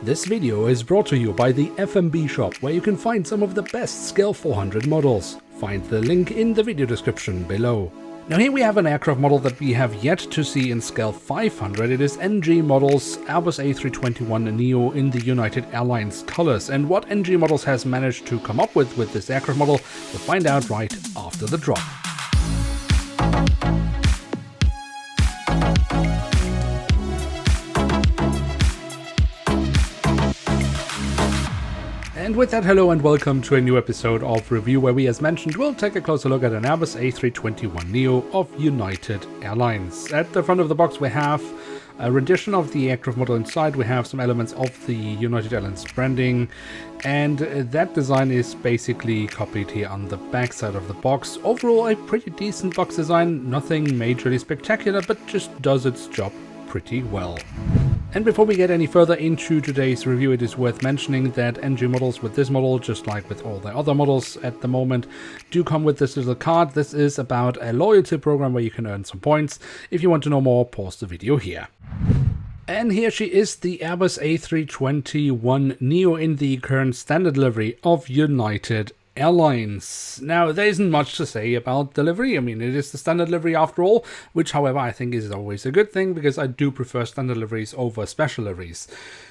This video is brought to you by the FMB shop, where you can find some of the best Scale 400 models. Find the link in the video description below. Now here we have an aircraft model that we have yet to see in Scale 500. It is NG Models Airbus A321NEO in the United Airlines colors. And what NG Models has managed to come up with this aircraft model, we'll find out right after the drop. And with that, hello and welcome to a new episode of Review, where we, as mentioned, will take a closer look at an Airbus A321neo of United Airlines. At the front of the box we have a rendition of the aircraft model. Inside we have some elements of the United Airlines branding, and that design is basically copied here on the back side of the box. Overall a pretty decent box design, nothing majorly spectacular, but just does its job pretty well. And before we get any further into today's review, it is worth mentioning that NG Models with this model, just like with all the other models at the moment, do come with this little card. This is about a loyalty program where you can earn some points. If you want to know more, pause the video here. And here she is, the Airbus A321neo in the current standard livery of United Airlines. Now, there isn't much to say about the livery. I mean, it is the standard livery after all, which, however, I think is always a good thing, because I do prefer standard liveries over special liveries.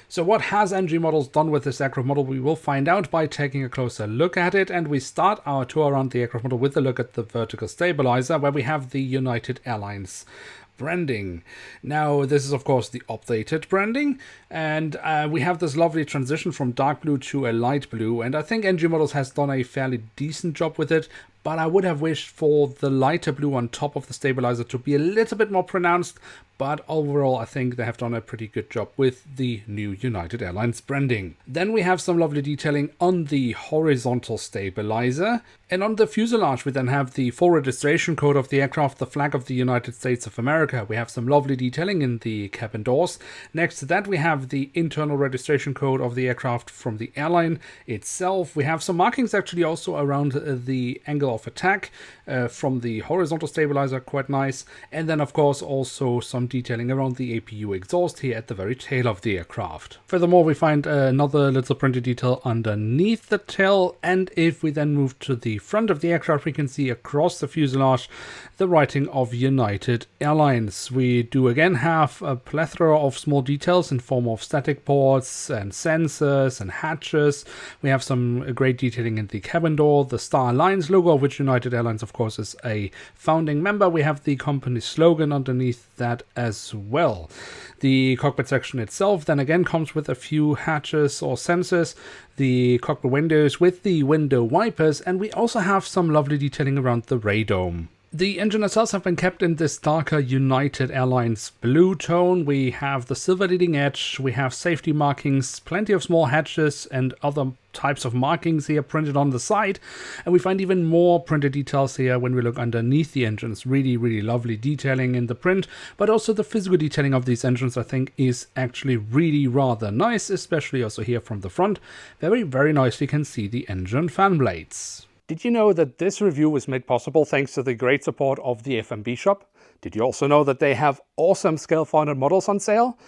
So what has NG Models done with this aircraft model? We will find out by taking a closer look at it, and we start our tour around the aircraft model with a look at the vertical stabilizer, where we have the United Airlines branding. Now, this is of course the updated branding, and we have this lovely transition from dark blue to a light blue, and I think NG Models has done a fairly decent job with it, but I would have wished for the lighter blue on top of the stabilizer to be a little bit more pronounced. But overall, I think they have done a pretty good job with the new United Airlines branding. Then we have some lovely detailing on the horizontal stabilizer. And on the fuselage, we then have the full registration code of the aircraft, the flag of the United States of America. We have some lovely detailing in the cabin doors. Next to that, we have the internal registration code of the aircraft from the airline itself. We have some markings actually also around the angle of attack from the horizontal stabilizer, quite nice. And then, of course, also some detailing around the APU exhaust here at the very tail of the aircraft. Furthermore, we find another little printed detail underneath the tail, and if we then move to the front of the aircraft, we can see across the fuselage the writing of United Airlines. We do again have a plethora of small details in form of static ports and sensors and hatches. We have some great detailing in the cabin door, the Star Alliance logo, of which United Airlines of course is a founding member. We have the company slogan underneath that as well. The cockpit section itself then again comes with a few hatches or sensors, the cockpit windows with the window wipers, and we also have some lovely detailing around the radome. The engine nacelles have been kept in this darker United Airlines blue tone. We have the silver leading edge, we have safety markings, plenty of small hatches and other types of markings here printed on the side, and we find even more printed details here when we look underneath the engines. Really lovely detailing in the print, but also the physical detailing of these engines I think is actually really rather nice, especially also here from the front. Very nicely can see the engine fan blades. Did you know that this review was made possible thanks to the great support of the FMB shop? Did you also know that they have awesome Scale 400 models on sale?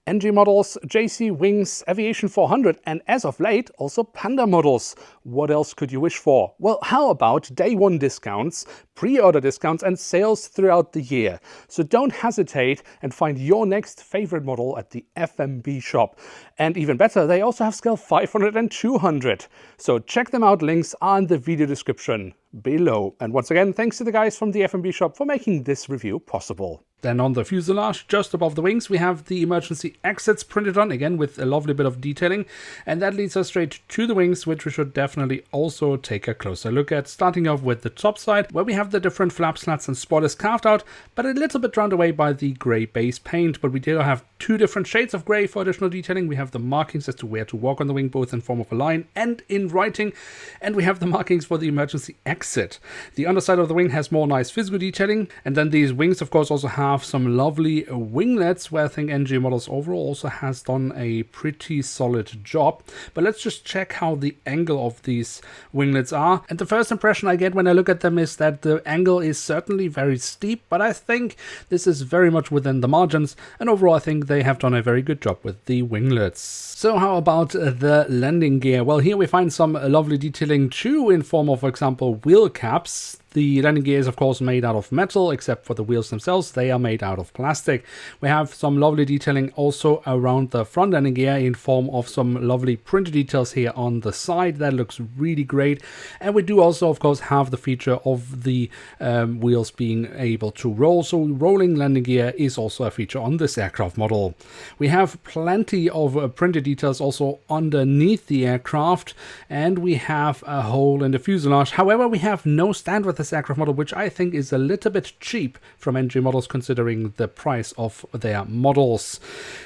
NG Models, JC Wings, Aviation 400, and as of late, also Panda models. What else could you wish for? Well, how about day one discounts, pre-order discounts, and sales throughout the year? So don't hesitate and find your next favorite model at the FMB shop. And even better, they also have Scale 500 and 200. So check them out, links are in the video description below. And once again, thanks to the guys from the FMB shop for making this review possible. Then on the fuselage, just above the wings, we have the emergency exits printed on, again with a lovely bit of detailing. And that leads us straight to the wings, which we should definitely also take a closer look at. Starting off with the top side, where we have the different flap slats and spoilers carved out, but a little bit drowned away by the grey base paint. But we do have two different shades of grey for additional detailing. We have the markings as to where to walk on the wing, both in form of a line and in writing. And we have the markings for the emergency exit. The underside of the wing has more nice physical detailing. And then these wings, of course, also have some lovely winglets, where I think NG Models overall also has done a pretty solid job. But let's just check how the angle of these winglets are. And the first impression I get when I look at them is that the angle is certainly very steep, but I think this is very much within the margins. And overall, I think they have done a very good job with the winglets. So how about the landing gear? Well, here we find some lovely detailing too, in form of, for example, wheel caps. The landing gear is of course made out of metal, except for the wheels themselves, they are made out of plastic. We have some lovely detailing also around the front landing gear in form of some lovely printed details here on the side. That looks really great. And we do also of course have the feature of the wheels being able to roll. So rolling landing gear is also a feature on this aircraft model. We have plenty of printed details also underneath the aircraft, and we have a hole in the fuselage. However, we have no stand with this aircraft model, which I think is a little bit cheap from NG models considering the price of their models.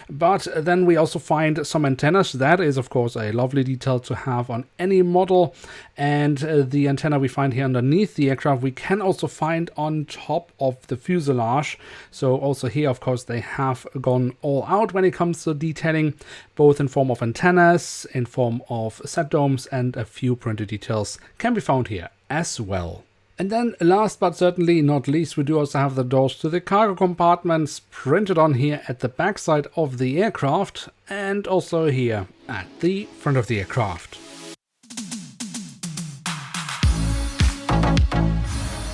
But then we also find some antennas. That is of course a lovely detail to have on any model, and the antenna we find here underneath the aircraft we can also find on top of the fuselage. So also here of course they have gone all out when it comes to detailing, both in form of antennas, in form of set domes, and a few printed details can be found here as well. And then last but certainly not least, we do also have the doors to the cargo compartments printed on here at the backside of the aircraft, and also here at the front of the aircraft.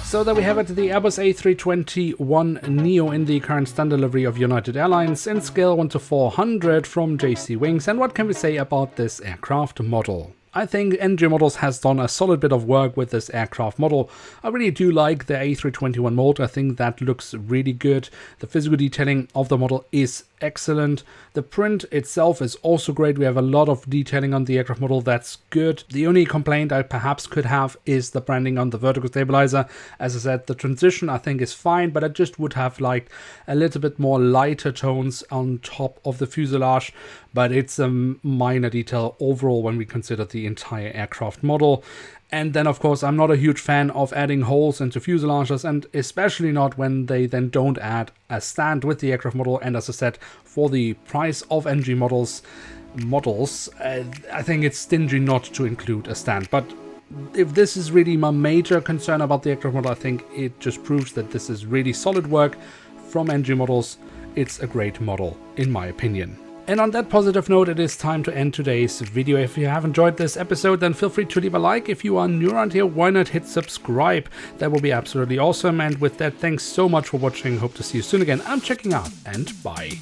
So there we have it, the Airbus A321NEO in the current stand delivery of United Airlines in scale 1:400 from JC Wings. And what can we say about this aircraft model? I think NG Models has done a solid bit of work with this aircraft model. I really do like the A321 mold. I think that looks really good. The physical detailing of the model is excellent. The print itself is also great. We have a lot of detailing on the aircraft model. That's good. The only complaint I perhaps could have is the branding on the vertical stabilizer. As I said, the transition I think is fine, but I just would have liked a little bit more lighter tones on top of the fuselage. But it's a minor detail overall when we consider the entire aircraft model. And then, of course, I'm not a huge fan of adding holes into fuselages, and especially not when they then don't add a stand with the aircraft model. And as I said, for the price of NG models, I think it's stingy not to include a stand. But if this is really my major concern about the aircraft model, I think it just proves that this is really solid work from NG Models. It's a great model, in my opinion. And on that positive note, it is time to end today's video. If you have enjoyed this episode, then feel free to leave a like. If you are new around here, why not hit subscribe? That will be absolutely awesome. And with that, thanks so much for watching. Hope to see you soon again. I'm checking out, and bye.